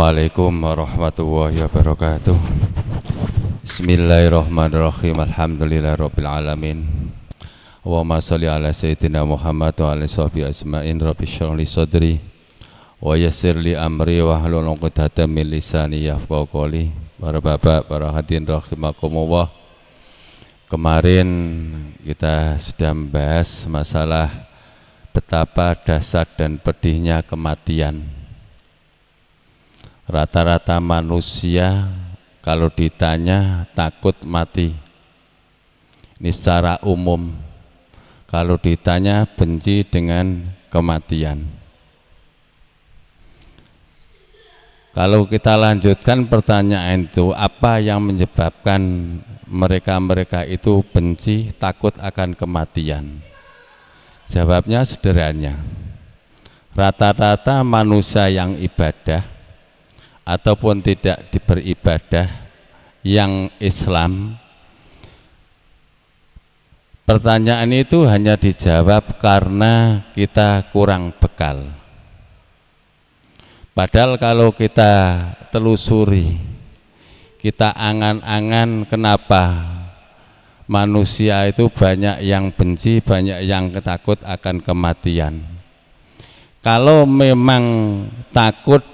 Assalamualaikum warahmatullahi wabarakatuh. Bismillahirrahmanirrahim. Alhamdulillahirabbil alamin. Allahumma shalli ala sayyidina Muhammad wa ala sahbihi ajmain. Rabbi shrah li sadri wa yassir li amri wa hlul 'uqdatam min lisani yafqahu qawli. Para bapak, para hadirin rahimakumullah. Kemarin kita sudah membahas masalah betapa dahsyat dan pedihnya kematian. Rata-rata manusia kalau ditanya takut mati. Ini secara umum. Kalau ditanya benci dengan kematian. Kalau kita lanjutkan pertanyaan itu, apa yang menyebabkan mereka-mereka itu benci, takut akan kematian? Jawabnya sederhana. Rata-rata manusia yang ibadah ataupun tidak beribadah yang Islam, pertanyaan itu hanya dijawab karena kita kurang bekal. Padahal kalau kita telusuri, kita angan-angan kenapa manusia itu banyak yang benci, banyak yang takut akan kematian. Kalau memang takut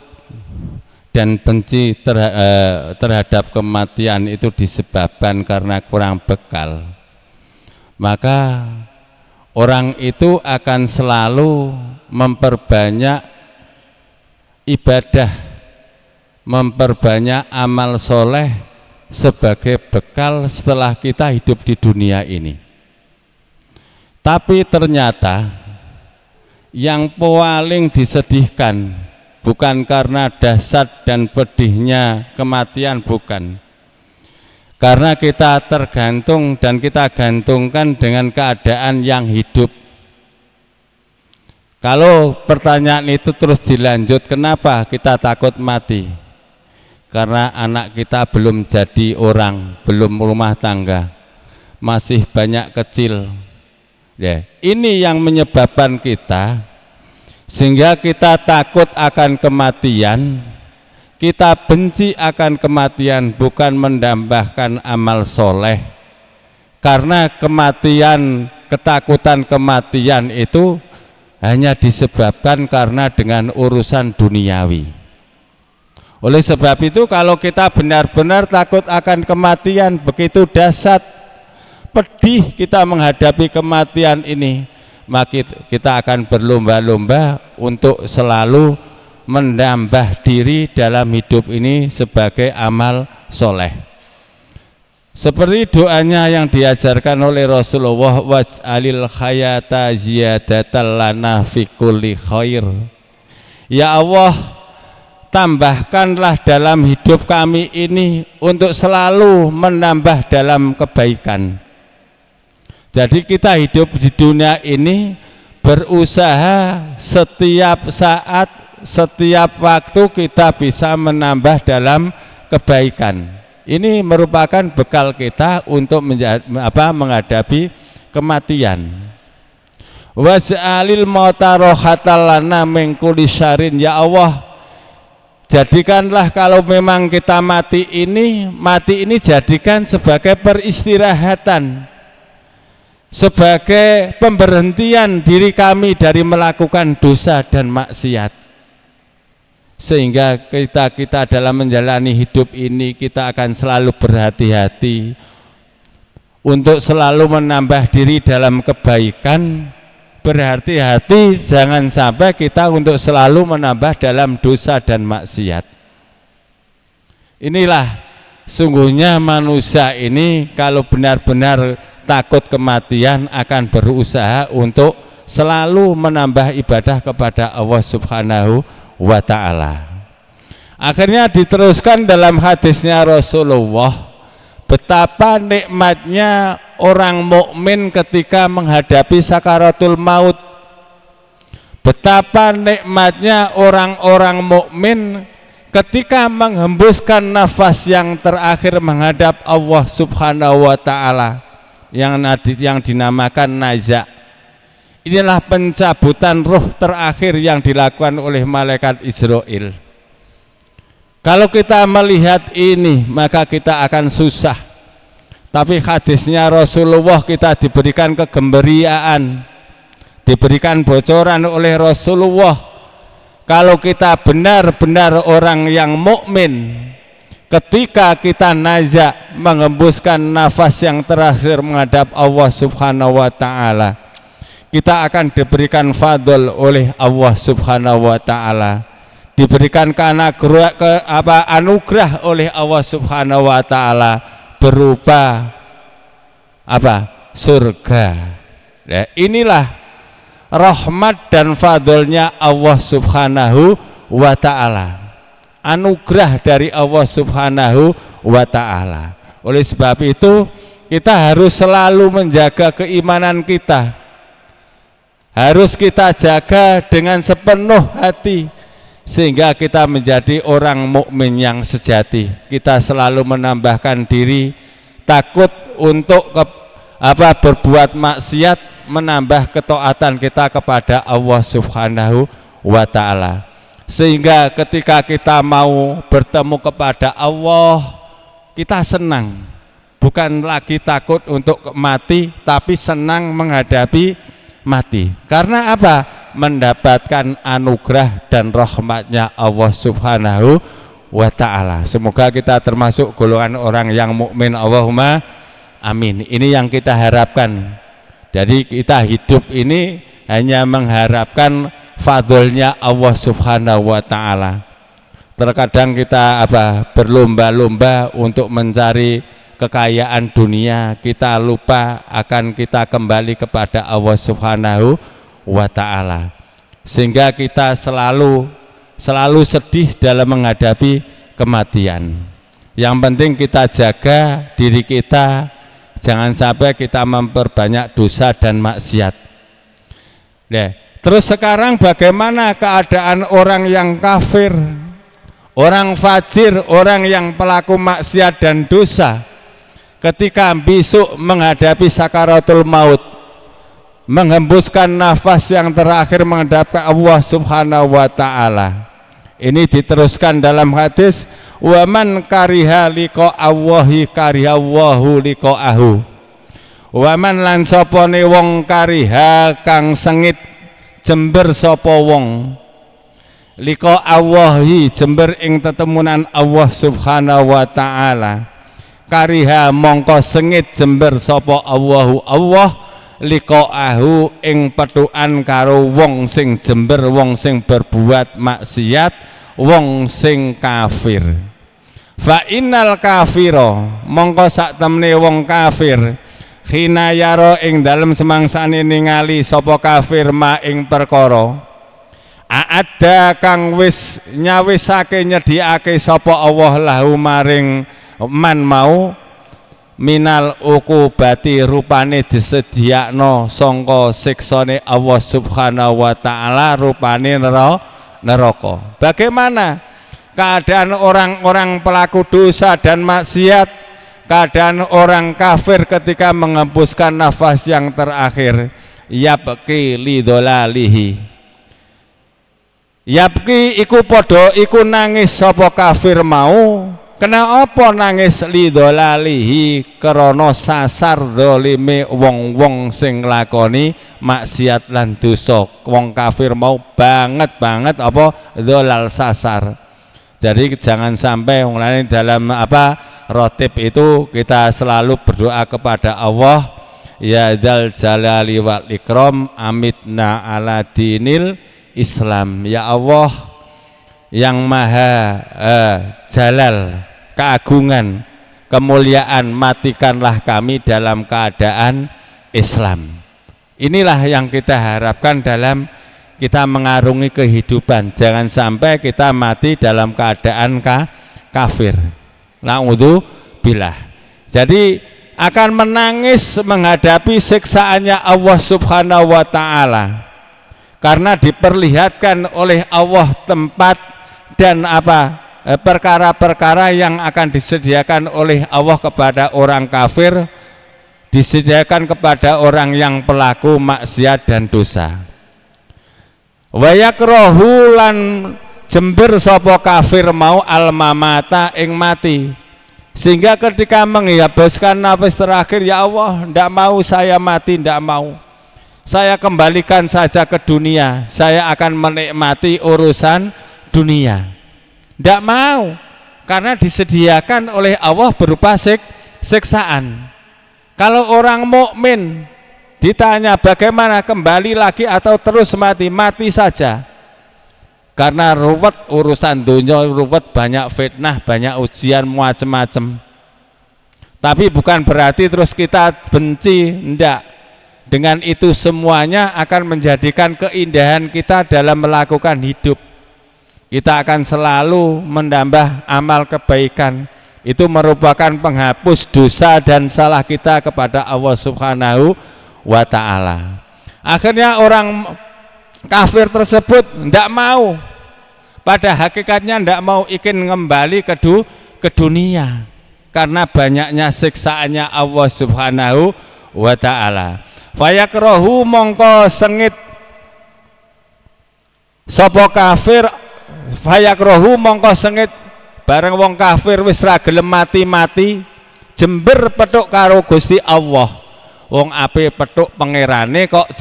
dan benci terhadap kematian itu disebabkan karena kurang bekal, maka orang itu akan selalu memperbanyak ibadah, memperbanyak amal soleh sebagai bekal setelah kita hidup di dunia ini. Tapi ternyata yang paling disedihkan bukan karena dahsyat dan pedihnya kematian, bukan. Karena kita tergantung dan kita gantungkan dengan keadaan yang hidup. Kalau pertanyaan itu terus dilanjut, kenapa kita takut mati? Karena anak kita belum jadi orang, belum rumah tangga, masih banyak kecil. Ya, ini yang menyebabkan kita, sehingga kita takut akan kematian, kita benci akan kematian, bukan mendambahkan amal soleh. Karena kematian, ketakutan kematian itu hanya disebabkan karena dengan urusan duniawi. Oleh sebab itu, kalau kita benar-benar takut akan kematian, begitu dahsyat, pedih kita menghadapi kematian ini, maka kita akan berlomba-lomba untuk selalu menambah diri dalam hidup ini sebagai amal soleh. Seperti doanya yang diajarkan oleh Rasulullah, waj'alil hayata ziyadatan lana fi kulli khair. Ya Allah, tambahkanlah dalam hidup kami ini untuk selalu menambah dalam kebaikan. Jadi kita hidup di dunia ini berusaha setiap saat, setiap waktu kita bisa menambah dalam kebaikan. Ini merupakan bekal kita untuk menghadapi kematian. Waj'alil mauta rohatan lana min kulli syarrin. Ya Allah, jadikanlah kalau memang kita mati ini jadikan sebagai peristirahatan, sebagai pemberhentian diri kami dari melakukan dosa dan maksiat, sehingga kita dalam menjalani hidup ini kita akan selalu berhati-hati untuk selalu menambah diri dalam kebaikan, berhati-hati jangan sampai kita untuk selalu menambah dalam dosa dan maksiat. Inilah sungguhnya manusia ini kalau benar-benar takut kematian akan berusaha untuk selalu menambah ibadah kepada Allah Subhanahu wa ta'ala. Akhirnya diteruskan dalam hadisnya Rasulullah, betapa nikmatnya orang mukmin ketika menghadapi sakaratul maut. Betapa nikmatnya orang-orang mukmin ketika menghembuskan nafas yang terakhir menghadap Allah Subhanahu wa ta'ala, yang dinamakan naza. Inilah pencabutan ruh terakhir yang dilakukan oleh malaikat Israel. Kalau kita melihat ini maka kita akan susah. Tapi hadisnya Rasulullah kita diberikan kegembirian, diberikan bocoran oleh Rasulullah. Kalau kita benar-benar orang yang mukmin, ketika kita najak mengembuskan nafas yang terakhir menghadap Allah Subhanahu wa taala, kita akan diberikan fadl oleh Allah Subhanahu wa taala, diberikan anugerah oleh Allah Subhanahu wa taala berupa surga. Ya, inilah rahmat dan fadlnya Allah Subhanahu wa taala, anugerah dari Allah Subhanahu wa taala. Oleh sebab itu kita harus selalu menjaga keimanan kita, harus kita jaga dengan sepenuh hati sehingga kita menjadi orang mukmin yang sejati. Kita selalu menambahkan diri takut untuk berbuat maksiat, menambah ketaatan kita kepada Allah Subhanahu wa taala. Sehingga ketika kita mau bertemu kepada Allah, kita senang, bukan lagi takut untuk mati, tapi senang menghadapi mati. Karena apa? Mendapatkan anugerah dan rahmatnya Allah Subhanahu wa ta'ala. Semoga kita termasuk golongan orang yang mukmin. Allahumma amin. Ini yang kita harapkan. Jadi kita hidup ini hanya mengharapkan fadlnya Allah Subhanahu wa ta'ala. Terkadang kita berlomba-lomba untuk mencari kekayaan dunia, kita lupa akan kita kembali kepada Allah Subhanahu wa ta'ala, sehingga kita selalu sedih dalam menghadapi kematian. Yang penting kita jaga diri kita, jangan sampai kita memperbanyak dosa dan maksiat. Nah, terus sekarang bagaimana keadaan orang yang kafir, orang fajir, orang yang pelaku maksiat dan dosa ketika besok menghadapi sakaratul maut, menghembuskan nafas yang terakhir menghadap Allah Subhanahu wa ta'ala. Ini diteruskan dalam hadis, wa man kariha liqa Allahi karihallahu liqa'ahu. Wa man lan sapane wong kariha kang sengit jember sapa wong liqa Allahi jember ing tetemunan Allah Subhanahu wa ta'ala, kariha mongko sengit jember sapa Allahu Allah liqa'ahu ing petukan karo wong sing jember, wong sing berbuat maksiat, wong sing kafir. Fa innal kafira mongko sak temne wong kafir khina yara ing dalem semangsane ningali sapa kafir ma ing perkara aada kang wis nyawisake nyediake sapa Allah lahu maring man mau minal ukubati rupane disediakno sangka siksane Allah Subhanahu wa ta'ala, rupane neraka. Bagaimana keadaan orang-orang pelaku dosa dan maksiat, keadaan orang kafir ketika menghembuskan nafas yang terakhir? Yabki lidolalihi, yabki iku podo iku nangis sapa kafir mau. Kena apa nangis lidolalihi? Krana sasar dolime wong-wong sing lakoni maksiat lan dosa. Wong kafir mau banget apa dolal sasar. Jadi jangan sampai wong lain dalam rotib itu kita selalu berdoa kepada Allah, ya dzal jalali wal ikram amitna ala dinil Islam. Ya Allah yang maha jalal, keagungan, kemuliaan, matikanlah kami dalam keadaan Islam. Inilah yang kita harapkan dalam kita mengarungi kehidupan. Jangan sampai kita mati dalam keadaan kafir. Na'udzubillah. Jadi akan menangis menghadapi siksaannya Allah Subhanahu wa ta'ala, karena diperlihatkan oleh Allah tempat dan perkara-perkara yang akan disediakan oleh Allah kepada orang kafir, disediakan kepada orang yang pelaku maksiat dan dosa. Wa yakrahu lan jember sapa kafir mau al-mamata ing mati, sehingga ketika menghabiskan nafas terakhir, ya Allah, ndak mau saya mati, ndak mau, saya kembalikan saja ke dunia, saya akan menikmati urusan dunia. Ndak mau, karena disediakan oleh Allah berupa siksaan. Kalau orang mukmin ditanya bagaimana kembali lagi atau terus mati, mati saja. Karena ruwet urusan dunia, ruwet, banyak fitnah, banyak ujian macam-macam. Tapi bukan berarti terus kita benci, enggak. Dengan itu semuanya akan menjadikan keindahan kita dalam melakukan hidup. Kita akan selalu menambah amal kebaikan. Itu merupakan penghapus dosa dan salah kita kepada Allah Subhanahu wa ta'ala. Akhirnya orang kafir tersebut tidak mau, pada hakikatnya tidak mau ingin kembali ke dunia karena banyaknya siksaannya Allah Subhanahu wa ta'ala. Fayakrahu mongko sengit sapa kafir, fayakrahu mongko sengit bareng wong kafir wis ra gelem mati-mati, jember petuk karo Gusti Allah. Wong ape petuk pangerane kok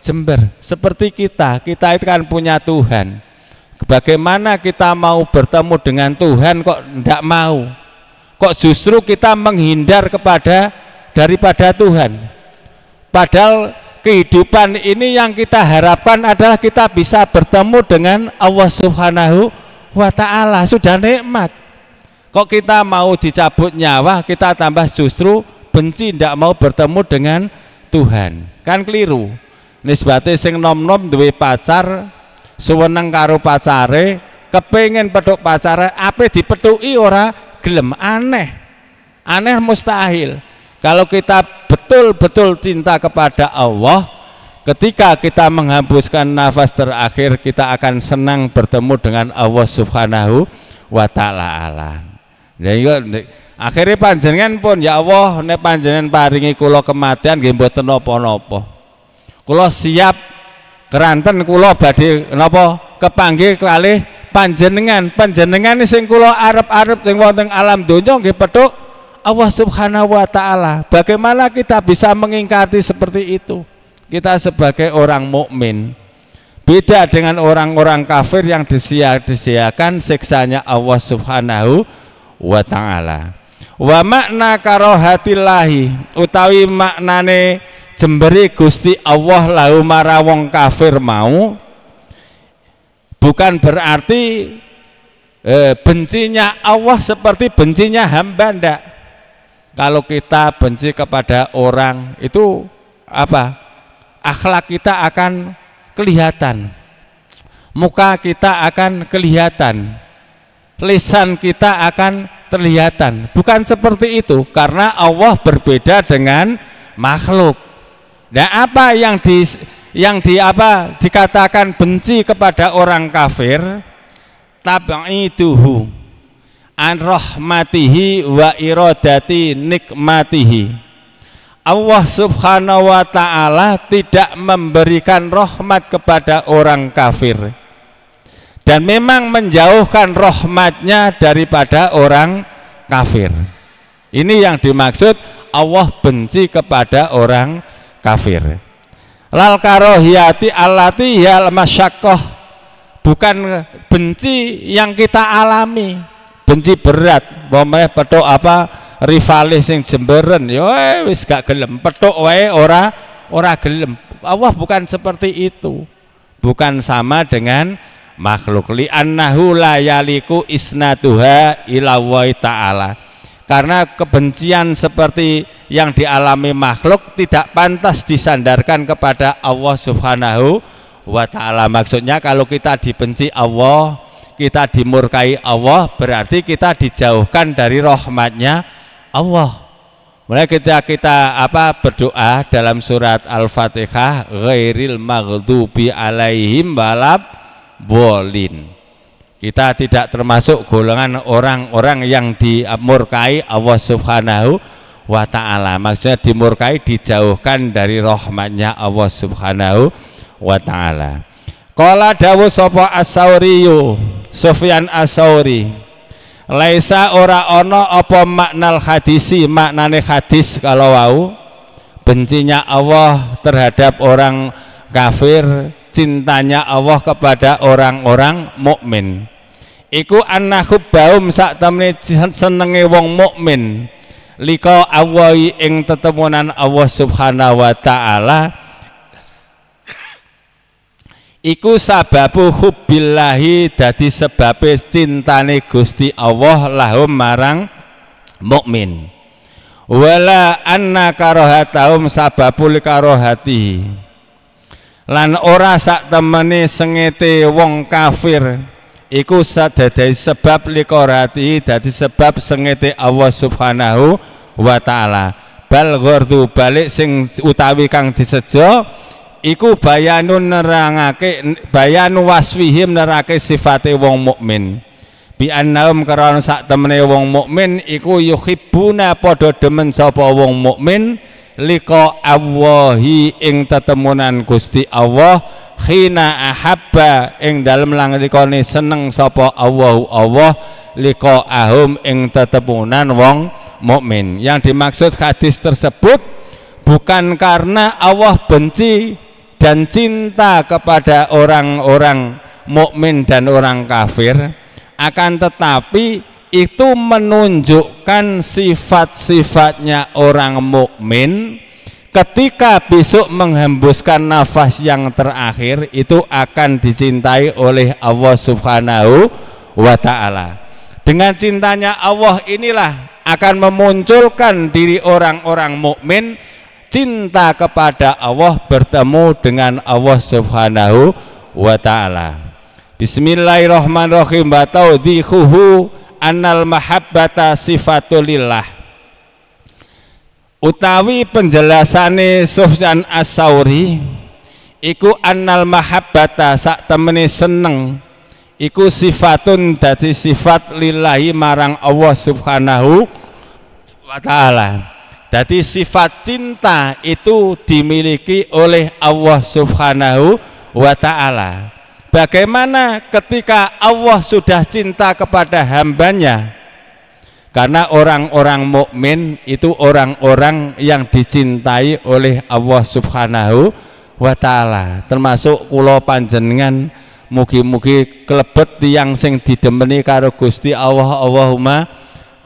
jember. Seperti kita itu kan punya Tuhan. Bagaimana kita mau bertemu dengan Tuhan kok ndak mau? Kok justru kita menghindar daripada Tuhan? Padahal kehidupan ini yang kita harapkan adalah kita bisa bertemu dengan Allah Subhanahu wa ta'ala. Sudah nikmat. Kok kita mau dicabut nyawa, kita tambah justru benci, tidak mau bertemu dengan Tuhan. Kan keliru. Nisbate sing nom-nom duwe pacar, suweneng karo pacare, kepengin petuk pacare, ape dipetuki ora gelem, aneh mustahil. Kalau kita betul-betul cinta kepada Allah, ketika kita menghembuskan nafas terakhir, kita akan senang bertemu dengan Allah Subhanahu wa ta'ala. Akhirnya panjenengan pun, ya Allah, nek panjenengan paringi kula kematian nggih mboten napa-napa. Kula siap keranten kula badhe napa kepanggih kalih panjenengan. Panjenengan sing kula arep-arep teng wonten alam donya nggih petuk Allah Subhanahu wa ta'ala. Bagaimana kita bisa mengingkari seperti itu? Kita sebagai orang mukmin beda dengan orang-orang kafir yang disediakan siksanya Allah Subhanahu wa ta'ala. Wa makna karohatillahi utawi maknane jemberi Gusti Allah lahu mara wong kafir mau bukan berarti bencinya Allah seperti bencinya hamba, ndak. Kalau kita benci kepada orang itu apa? Akhlak kita akan kelihatan, muka kita akan kelihatan, lisan kita akan terlihatan. Bukan seperti itu, karena Allah berbeda dengan makhluk. Dan apa yang dikatakan benci kepada orang kafir, tab'iduhu an rahmatihi wa iradati nikmatihi. Allah Subhanahu wa ta'ala tidak memberikan rahmat kepada orang kafir dan memang menjauhkan rahmatnya daripada orang kafir. Ini yang dimaksud Allah benci kepada orang kafir. Lal karohiyati allati yal masyaqqah, bukan benci yang kita alami, benci berat, pokoknya petuk apa rivalis sing jemberen, yo wis gak gelem, petuk wae ora gelem. Allah bukan seperti itu, bukan sama dengan makhluk. Li annahu la yaliku isnatuha ila wa ta'ala, karena kebencian seperti yang dialami makhluk tidak pantas disandarkan kepada Allah Subhanahu wa ta'ala. Maksudnya kalau kita dibenci Allah, kita dimurkai Allah, berarti kita dijauhkan dari rahmatnya Allah. Mulai kita berdoa dalam surat Al-Fatihah, ghairil maghdubi alaihim walabbolin. Kita tidak termasuk golongan orang-orang yang dimurkai Allah Subhanahu wa ta'ala. Maksudnya dimurkai, dijauhkan dari rahmatnya Allah Subhanahu wa ta'ala. Qala dawuh sapa As-Sauriyu, Sufyan As-Sauri, laisa ora ana apa maknal hadisi, maknane hadis kalau wau bencinya Allah terhadap orang kafir, cintanya Allah kepada orang-orang mukmin. Iku annahubbaum sak temene senenge wong mukmin liko awahi ing tetemunan Allah Subhanahu wa taala iku sababu hubbillahi, dadi sebabe cintane Gusti Allah lahum marang mukmin. Wala anna karohatahum sababul karohati, lan ora sak temene sengete wong kafir iku sadadai sebab likorati, dadi sebab sengete Allah Subhanahu wa taala. Bal ghordu balik sing utawi kang disejo iku bayanun nerangake, bayanu waswihim nerake sifate wong mukmin. Bi annahum karana sak temene wong mukmin iku yuhibbuna padha demen sapa wong mukmin liqa Allahi ing tetemunan Gusti Allah, khina ahabba ing dalem langikane seneng sapa Allah liqa ahum ing tetemunan wong mukmin. Yang dimaksud hadis tersebut bukan karena Allah benci dan cinta kepada orang-orang mukmin dan orang kafir, akan tetapi itu menunjukkan sifat-sifatnya orang mukmin ketika besok menghembuskan nafas yang terakhir itu akan dicintai oleh Allah Subhanahu wa taala. Dengan cintanya Allah inilah akan memunculkan diri orang-orang mukmin cinta kepada Allah, bertemu dengan Allah Subhanahu wa taala. Bismillahirrahmanirrahim. Bataudihuhu annal mahabbata sifatulillah. Utawi penjelasane Sufyan As-Sauri iku annal mahabbata sak temene seneng iku sifatun, dadi sifat lillahi marang Allah Subhanahu wa taala. Jadi sifat cinta itu dimiliki oleh Allah Subhanahu wa ta'ala. Bagaimana ketika Allah sudah cinta kepada hambanya? Karena orang-orang mukmin itu orang-orang yang dicintai oleh Allah Subhanahu wa ta'ala. Termasuk kula panjenengan, mugi-mugi klebet tiyang sing didemeni karo Gusti Allah, Allahumma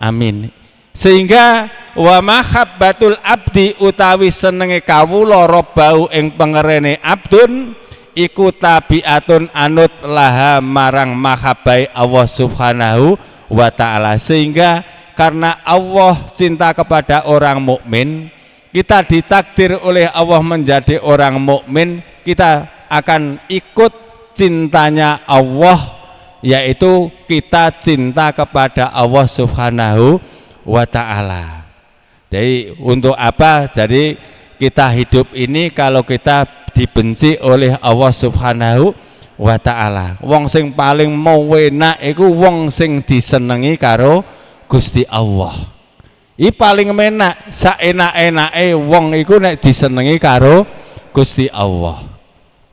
amin. Sehingga wa mahabbatul abdi utawi senenge kawula robbau ing pengerene abdun iku tabiatun anut laha marang mahabbai Allah Subhanahu wa taala. Sehingga karena Allah cinta kepada orang mukmin, kita ditakdir oleh Allah menjadi orang mukmin, kita akan ikut cintanya Allah, yaitu kita cinta kepada Allah Subhanahu wa ta'ala. Jadi untuk apa? Jadi kita hidup ini kalau kita dibenci oleh Allah Subhanahu wa ta'ala. Wong sing paling mau enak iku wong sing disenengi karo Gusti Allah. I paling enak, saenak-enake wong iku nek disenengi karo Gusti Allah.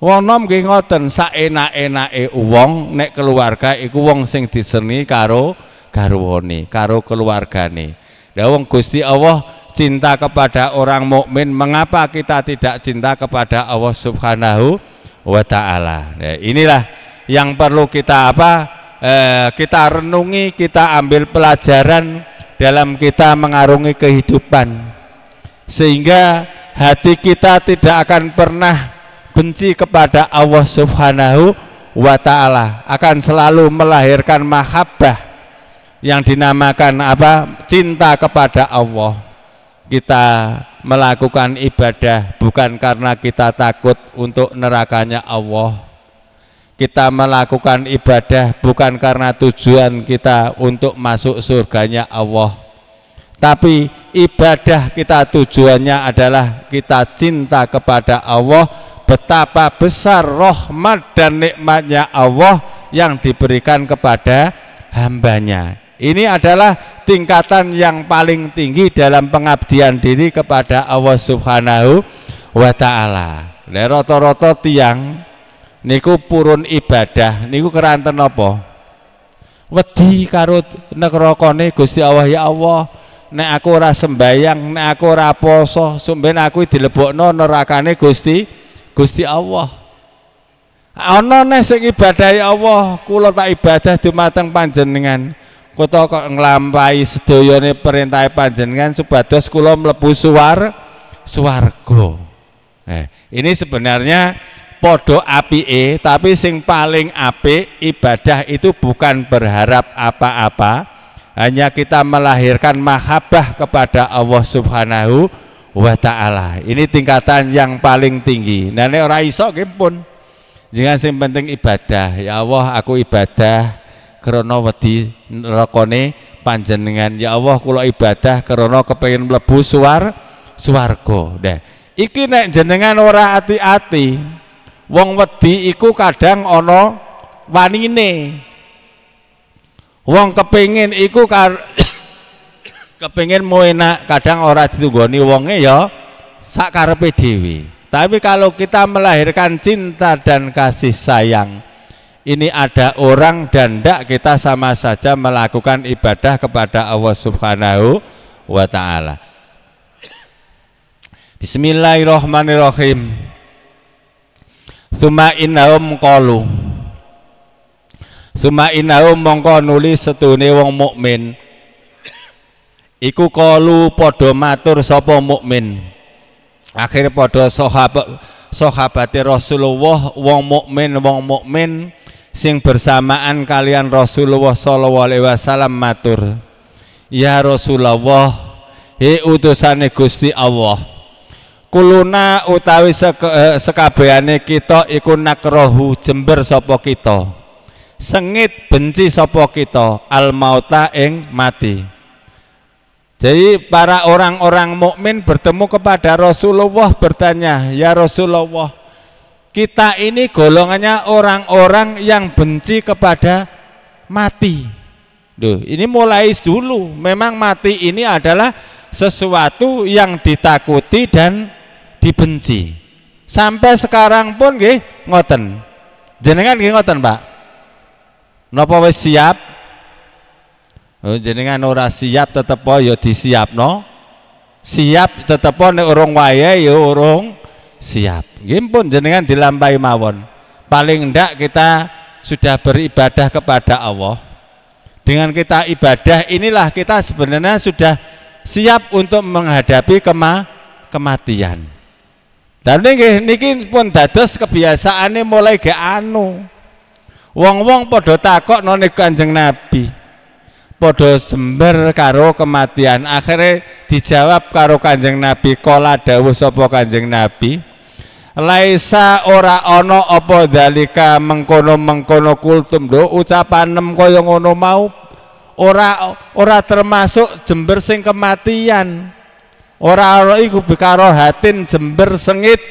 Wong nom nggih ngoten, saenak-enake wong nek keluarga iku wong sing disenengi karo garwane, karo keluargane. Lah wong Gusti Allah cinta kepada orang mukmin, mengapa kita tidak cinta kepada Allah Subhanahu wa taala? Nah, inilah yang perlu kita kita renungi, kita ambil pelajaran dalam kita mengarungi kehidupan, sehingga hati kita tidak akan pernah benci kepada Allah Subhanahu wa taala, akan selalu melahirkan mahabbah yang dinamakan cinta kepada Allah. Kita melakukan ibadah bukan karena kita takut untuk nerakanya Allah. Kita melakukan ibadah bukan karena tujuan kita untuk masuk surganya Allah. Tapi ibadah kita tujuannya adalah kita cinta kepada Allah, betapa besar rahmat dan nikmatnya Allah yang diberikan kepada hambanya. Ini adalah tingkatan yang paling tinggi dalam pengabdian diri kepada Allah Subhanahu wa ta'ala. Rata-rata tiang niku purun ibadah niku keranten apa? Wedi karo nerakane Gusti Allah. Ya Allah, nek aku ora sembayang, nek aku ora poso, sumben aku dilebokno nerakane Gusti Allah. Ana nek sing ibadah ya Allah, kula tak ibadah dumateng panjenengan. Kula kok nglampahi sedayane perintah panjenengan supados kula mlebu swarga. Ini sebenarnya podo apike, tapi sing paling apik ibadah itu bukan berharap apa-apa, hanya kita melahirkan mahabbah kepada Allah Subhanahu wa Ta'ala. Ini tingkatan yang paling tinggi. Nah nek ora iso pun jangan sing penting ibadah. Ya Allah, aku ibadah krana wedi nerakane panjenengan. Ya Allah, kula ibadah krana kepengin mlebu swarga. Nah, iki nek jenengan ora ati-ati, wong wedi iku kadang ana wanine. Wong kepengin iku kepengin mau enak, kadang ora ditunggoni wonge ya sakarepe dhewe. Tapi kalau kita melahirkan cinta dan kasih sayang, ini ada orang dan ndak, kita sama saja melakukan ibadah kepada Allah Subhanahu wa Ta'ala. Bismillahirrahmanirrahim. Suma innahum qalu, suma innahum mongko nuli setune wong mukmin iku qalu padha matur sapa mukmin. Akhir padha sahabate Rasulullah wong mukmin sing bersamaan kalian Rasulullah sallallahu alaihi wasallam matur, ya Rasulullah, he utusane Gusti Allah, kuluna utawi sekabehane kita iku nakrohu jember sapa kita, sengit benci sapa kita, al mauta ing mati. Jadi para orang-orang mukmin bertemu kepada Rasulullah bertanya, ya Rasulullah, kita ini golongannya orang-orang yang benci kepada mati. Duh, ini mulai dulu memang mati ini adalah sesuatu yang ditakuti dan dibenci. Sampai sekarang pun nggih ngoten. Jenengan nggih ngoten, Pak? Napa wis siap? Oh, jenengan ora siap tetep ya disiapno. Siap tetep nek urung wayahe ya urung siap. Nggih pun jenengan dilampahi mawon. Paling ndak kita sudah beribadah kepada Allah. Dengan kita ibadah inilah kita sebenarnya sudah siap untuk menghadapi kematian. Dan niki pun dados kebiasaane mulai ge anu. Wong-wong padha takok nang Kanjeng Nabi. Padha sember karo kematian. Akhirnya dijawab karo Kanjeng Nabi, kala dawuh sapa Kanjeng Nabi, laisa ora ana apa dalika mengkono-mengkono kultum do ucapanem kaya ngono mau ora termasuk jember sing kematian. Ora iku karo hatin jember sengit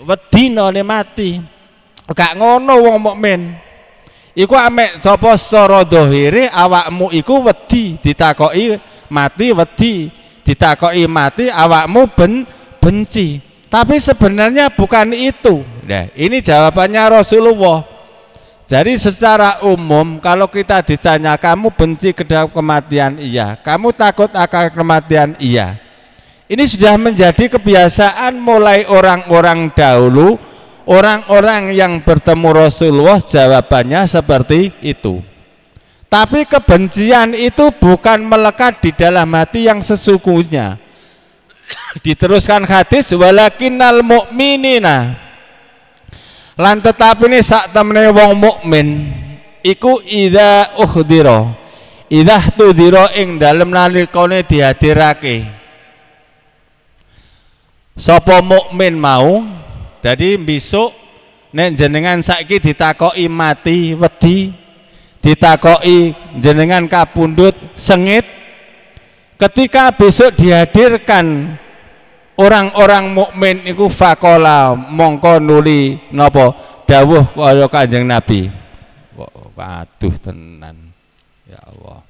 wedine mati. Gak ngono wong mukmin. Iku amek sapa secara dhahire awakmu iku wedi ditakoki mati, wedi ditakoki mati awakmu benci. Tapi sebenarnya bukan itu. Nah, ini jawabannya Rasulullah. Jadi secara umum kalau kita ditanya kamu benci kepada kematian, iya. Kamu takut akan kematian, iya. Ini sudah menjadi kebiasaan mulai orang-orang dahulu. Orang-orang yang bertemu Rasulullah jawabannya seperti itu. Tapi kebencian itu bukan melekat di dalam hati yang sesungguhnya. Diteruskan hadis, walakinnal mu'minina, lan tetapi ini sak temene wong mukmin iku idza uhdira, idza tudira ing dalem nalikane dihadirake sapa mukmin mau. Jadi besok nek jenengan saiki ditakoki mati wedi, ditakoki jenengan kapundhut sengit, ketika besok dihadirkan orang-orang mukmin iku faqala mongko nuli napa dawuh kaya Kanjeng Nabi. Waduh tenan. Ya Allah.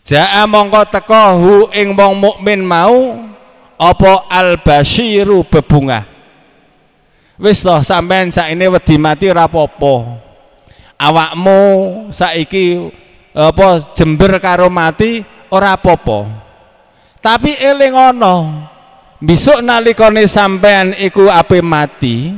Jaa mongko teka hu ing wong mukmin mau apa al basyiru bebungah. Wis toh sampean saiki wedi mati ora apa-apa. Awakmu saiki apa jember karo mati ora apa-apa. Tapi eling ana, besok nalikane sampean iku ape mati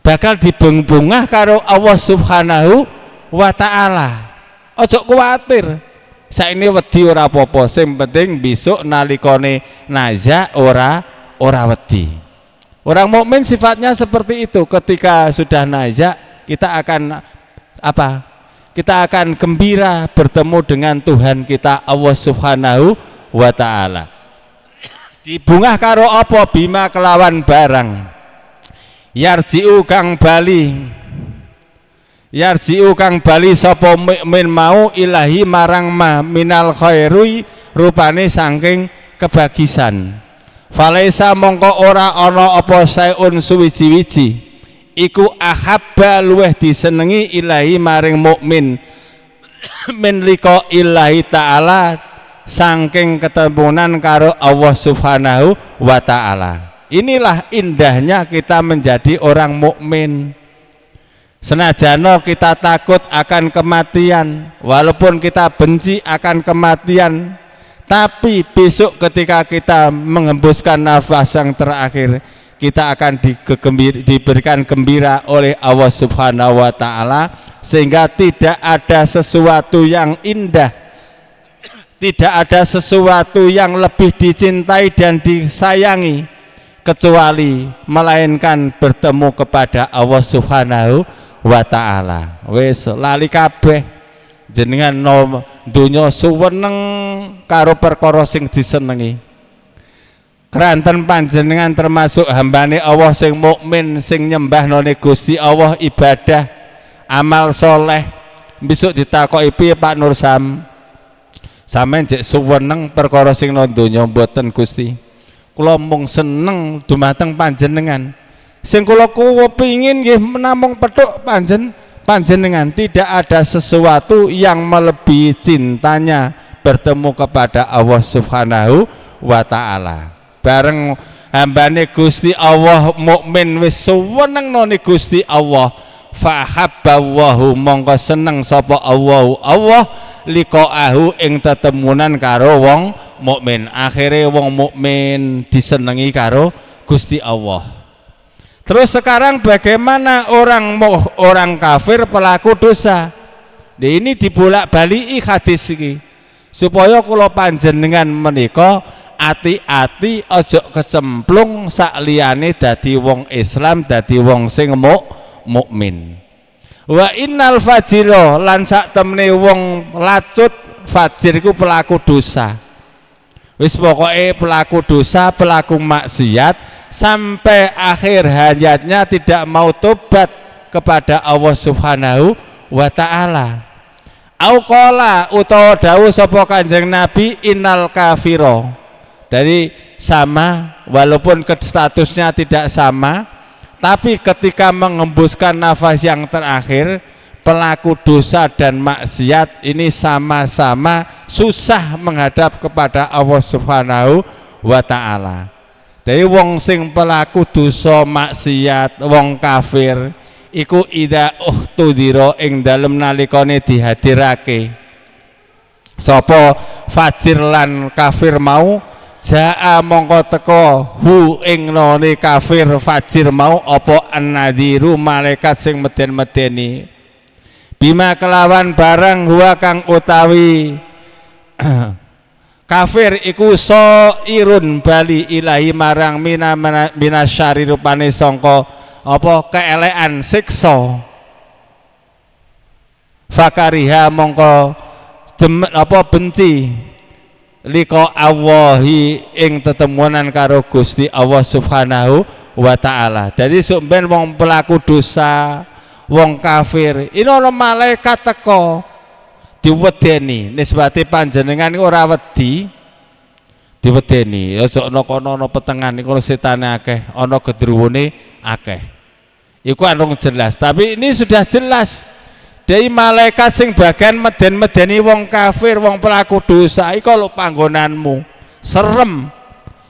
bakal dibeng-bungah karo Allah Subhanahu wa taala. Ojo kuwatir. Saiki wedi ora apa-apa, sing penting besok nalikane nazak ora wedi. Orang mukmin sifatnya seperti itu. Ketika sudah nazak, kita akan apa? Kita akan gembira bertemu dengan Tuhan kita Allah Subhanahu wa taala. Dibungah karo apa? Bima kelawan barang. Yarji'u kang bali sapa mukmin mau ilahi marang ma minal khairi rupane saking kebagisan. Falaisa mongko ora ana apa sayun suwiji-wiji iku ahabba luweh disenengi ilahi maring mukmin min liqa ilahi taala saking ketemunan karo Allah Subhanahu wa taala. Inilah indahnya kita menjadi orang mukmin. Senajano kita takut akan kematian, walaupun kita benci akan kematian, tapi besok ketika kita mengembuskan nafas yang terakhir, kita akan diberikan gembira oleh Allah Subhanahu wa taala, sehingga tidak ada sesuatu yang indah, tidak ada sesuatu yang lebih dicintai dan disayangi kecuali melainkan bertemu kepada Allah Subhanahu wa ta'ala. Wis lali kabeh jenengan donya suweneng karo perkara sing disenengi. Keranten panjenengan termasuk hambane Allah sing mukmin sing nyembah none Gusti Allah, ibadah amal soleh. Besok ditakoki piye Pak Nur Sam? Sampeyan jek suweneng perkara sing nang donya mboten Gusti. Kula mung seneng dumateng panjenengan. Sing kula kepingin nggih namung petuk panjenengan. Tidak ada sesuatu yang melebihi cintanya bertemu kepada Allah Subhanahu wa taala. Bareng hambane Gusti Allah mukmin wis suweneng none Gusti Allah, fahabbahu mongko seneng sapa Allah liqa'ahu ing tetemunan karo wong mukmin. Akhire wong mukmin disenengi karo Gusti Allah. Terus sekarang bagaimana orang kafir pelaku dosa? Nah, ini dibolak-baliki hadis iki supaya kula panjenengan menika ati-ati ojo kecemplung sak liyane dadi wong Islam, dadi wong sing mukmin. Wa innal fajira lan sak temene wong lacut fajir iku pelaku dosa. Wis pokoke pelaku dosa, pelaku maksiat sampai akhir hayatnya tidak mau tobat kepada Allah Subhanahu wa taala. Au qala utawa dawuh sapa Kanjeng Nabi innal kafiro. Jadi sama walaupun statusnya tidak sama, tapi ketika mengembuskan nafas yang terakhir, pelaku dosa dan maksiat ini sama-sama susah menghadap kepada Allah Subhanahu wa taala. Jadi wong sing pelaku dosa maksiat, wong kafir iku ida uhtudira ing dalem nalikane dihadirake sapa fajir lan kafir mau, jaa mongko teko hu ing none kafir fajir mau apa an-nadhiru malaikat sing meden-medeni bima kelawan barang huwa kang utawi kafir iku irun bali ilahi marang minasyari rupane sangka apa keelekan siksa fakariha mongko apa benci liqa Allahi ing tetemuan karo Gusti Allah Subhanahu wa taala. Jadi sampeyan wong pelaku dosa, wong kafir, ini ana malaikat teko diwedeni nisbate panjenengan ora wedi diwedeni ya sok ana kono ana petengan iku setane akeh ana gedruwone akeh iku anu jelas. Tapi ini sudah jelas dari malaikat sing bagian meden-medeni wong kafir, wong pelaku dosa iku lho panggonanmu serem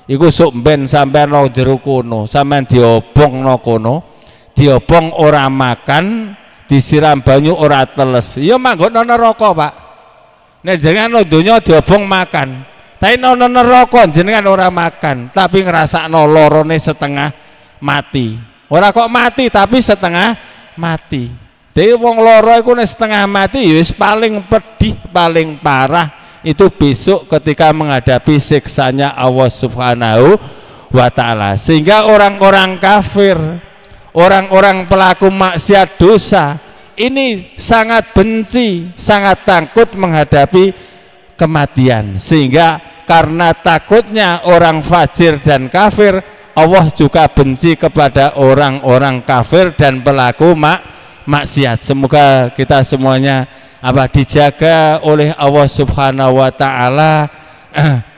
iku sok ben sampean nang jero kono, sampean diobong nang kono, diobong ora makan, disiram banyu ora teles. Ya manggon nang neraka, Pak. Nek jenengan nang donya diobong makan, tapi nang neraka jenengan ora makan, tapi ngrasakno lorone setengah mati. Ora kok mati tapi setengah mati. Dhewe wong lara iku nek setengah mati ya wis paling pedih, paling parah. Itu besok ketika menghadapi siksanya Allah Subhanahu wa ta'ala. Sehingga orang-orang kafir, orang-orang pelaku maksiat dosa ini sangat benci, sangat takut menghadapi kematian. Sehingga karena takutnya orang fajir dan kafir, Allah juga benci kepada orang-orang kafir dan pelaku maksiat. Semoga kita semuanya dijaga oleh Allah Subhanahu wa ta'ala,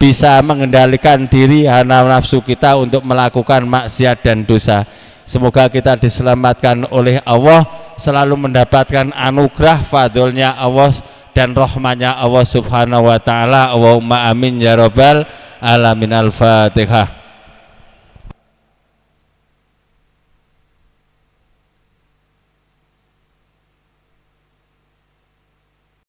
bisa mengendalikan diri hawa nafsu kita untuk melakukan maksiat dan dosa. Semoga kita diselamatkan oleh Allah, selalu mendapatkan anugerah fadlnya Allah dan rahmatnya Allah Subhanahu wa ta'ala. Allahumma amin ya rabbal alamin. Al-Fatihah.